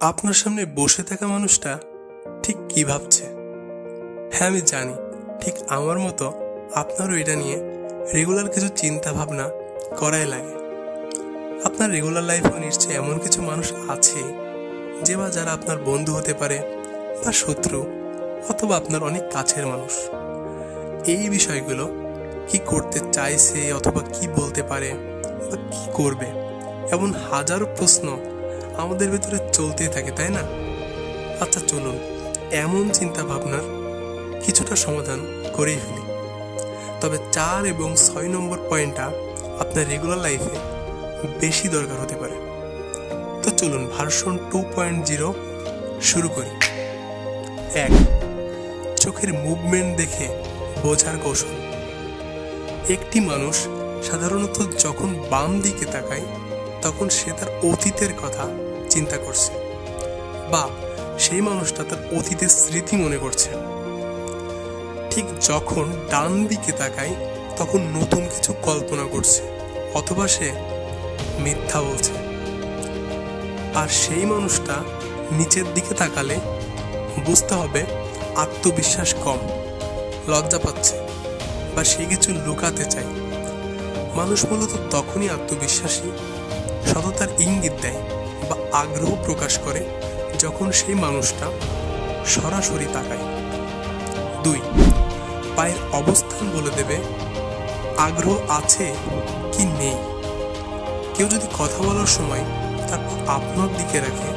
আপনার সামনে বসে থাকা মানুষটা ঠিক কি ভাবছে। হ্যাঁ, আমি জানি ঠিক আমার মতো আপনারও এটা নিয়ে রেগুলার কিছু চিন্তা ভাবনা করাই লাগে। আপনার রেগুলার লাইফেও নিশ্চয়ই এমন কিছু মানুষ আছে যে বা যারা আপনার বন্ধু হতে পারে বা শত্রু অথবা আপনার অনেক কাছের মানুষ। এই বিষয়গুলো কি করতে চাইছে অথবা কি বলতে পারে বা কি করবে, এমন হাজারো প্রশ্ন আমাদের ভেতরে চলতেই থাকে, তাই না? আচ্ছা চলুন এমন চিন্তা ভাবনার কিছুটা সমাধান করেই ফেলি। তবে 4 এবং 6 নম্বর পয়েন্টটা আপনার রেগুলার লাইফে বেশি দরকার হতে পারে। তো চলুন ভার্সন 2.0 শুরু করি। 1. চোখের মুভমেন্ট দেখে বোঝার কৌশল। একটি মানুষ সাধারণত যখন বাম দিকে তাকায় তখন সে তার অতীতের কথা চিন্তা করছে বা সেই মানুষটা তার অতীতের স্মৃতি মনে করছে। ঠিক যখন ডান দিকে তাকায় তখন নতুন কিছু কল্পনা করছে অথবা সে মিথ্যা বলছে। আর সেই মানুষটা নিচের দিকে তাকালে বুঝতে হবে আত্মবিশ্বাস কম, লজ্জা পাচ্ছে বা সে কিছু লুকাতে চায়। মানুষ মূলত তখনই আত্মবিশ্বাসী, সততার ইঙ্গিত দেয় বা আগ্রহ প্রকাশ করে যখন সেই মানুষটা সরাসরি তাকায়। 2. পায়ের অবস্থান বলে দেবে আগ্রহ আছে কি নেই। কেউ যদি কথা বলার সময় তার আপনার দিকে রাখে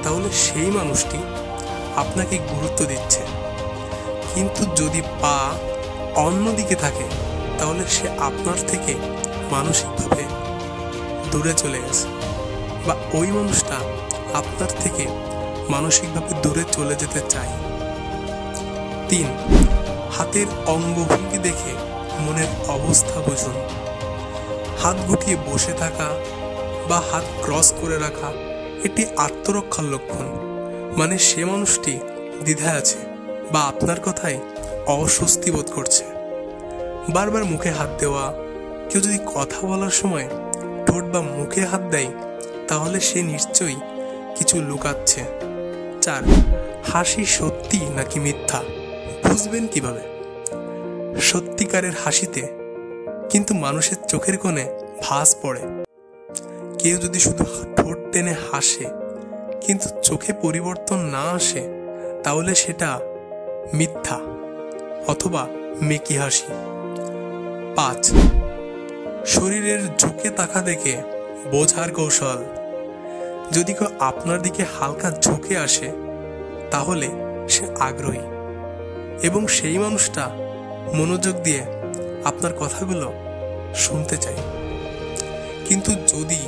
তাহলে সেই মানুষটি আপনাকে গুরুত্ব দিচ্ছে, কিন্তু যদি পা অন্যদিকে থাকে তাহলে সে আপনার থেকে মানসিকভাবে দূরে চলে গেছে বা ওই মানুষটা আপনার থেকে মানসিকভাবে দূরে চলে যেতে চায়। 3. হাতের অঙ্গভঙ্গি দেখে মনের অবস্থা বুঝুন। হাত গুটিয়ে বসে থাকা বা হাত ক্রস করে রাখা এটি আত্মরক্ষার লক্ষণ, মানে সে মানুষটি দ্বিধায় আছে বা আপনার কথায় অস্বস্তি বোধ করছে। বারবার মুখে হাত দেওয়া, কেউ যদি কথা বলার সময় ঠোঁট বা মুখে হাত দেয় তাহলে সে নিশ্চয়ই কিছু লুকাচ্ছে। 4. হাসি সত্যি নাকি মিথ্যা বুঝবেন কিভাবে? সত্যিকারের হাসিতে কিন্তু মানুষের চোখের কোণে ভাঁজ পড়ে। কেউ যদি শুধু ঠোঁট টেনে হাসে কিন্তু চোখে পরিবর্তন না আসে তাহলে সেটা মিথ্যা অথবা মেকি হাসি। 5. শরীরের ঝুঁকে তাকা দেখে বোঝার কৌশল। যদি কেউ আপনার দিকে হালকা ঝুঁকে আসে তাহলে সে আগ্রহী এবং সেই মানুষটা মনোযোগ দিয়ে আপনার কথাগুলো শুনতে চায়। কিন্তু যদি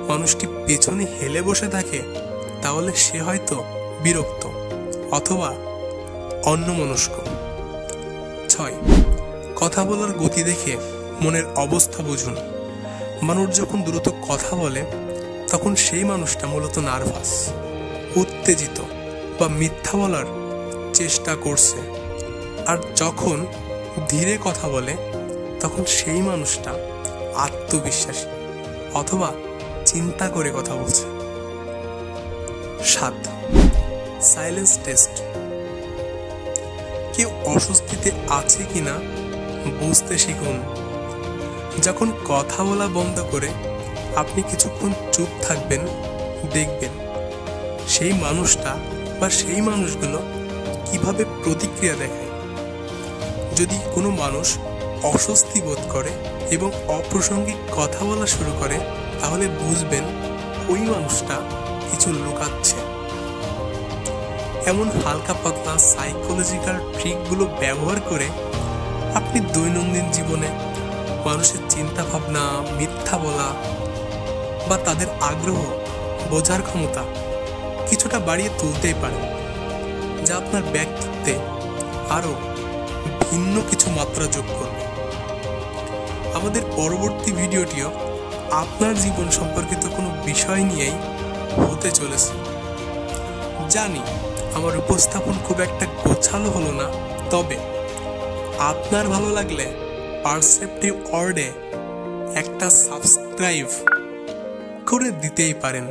মানুষটি পেছনে হেলে বসে থাকে তাহলে সে হয়তো বিরক্ত অথবা অন্যমনস্ক। 6. কথা বলার গতি দেখে মনের অবস্থা বুঝুন। মানুষ যখন দ্রুত কথা বলে তখন সেই মানুষটা মূলত নার্ভাস, উত্তেজিত বা মিথ্যা বলার চেষ্টা করছে। আর যখন ধীরে কথা বলে তখন সেই মানুষটা আত্মবিশ্বাসী অথবা চিন্তা করে কথা বলছে। 7. Silence test. কেউ অস্বস্তিতে আছে কিনা বুঝতে শিখুন। যখন কথা বলা বন্ধ করে আপনি কিছুক্ষণ চুপ থাকবেন, দেখবেন সেই মানুষটা বা সেই মানুষগুলো কিভাবে প্রতিক্রিয়া দেখায়। যদি কোনো মানুষ অস্বস্তি বোধ করে এবং অপ্রাসঙ্গিক কথা বলা শুরু করে তাহলে বুঝবেন ওই মানুষটা কিছু লুকাচ্ছে। এমন হালকা পাতলা সাইকোলজিক্যাল ট্রিকগুলো ব্যবহার করে আপনি দৈনন্দিন জীবনে মানুষের চিন্তা ভাবনা, মিথ্যা বলা বা তাদের আগ্রহ বোঝার ক্ষমতা কিছুটা বাড়িয়ে তুলতেই পারেন, যা আপনার ব্যক্তিত্বে আরও ভিন্ন কিছু মাত্রা যোগ করবে। আমাদের পরবর্তী ভিডিওটিও আপনার জীবন সম্পর্কিত কোনো বিষয় নিয়েই হতে চলেছে। জানি আমার উপস্থাপন খুব একটা গোছালো হলো না, তবে আপনার ভালো লাগলে পারসেপটিভ ওয়ার্ডে একটা সাবস্ক্রাইব করে দিতেই পারেন।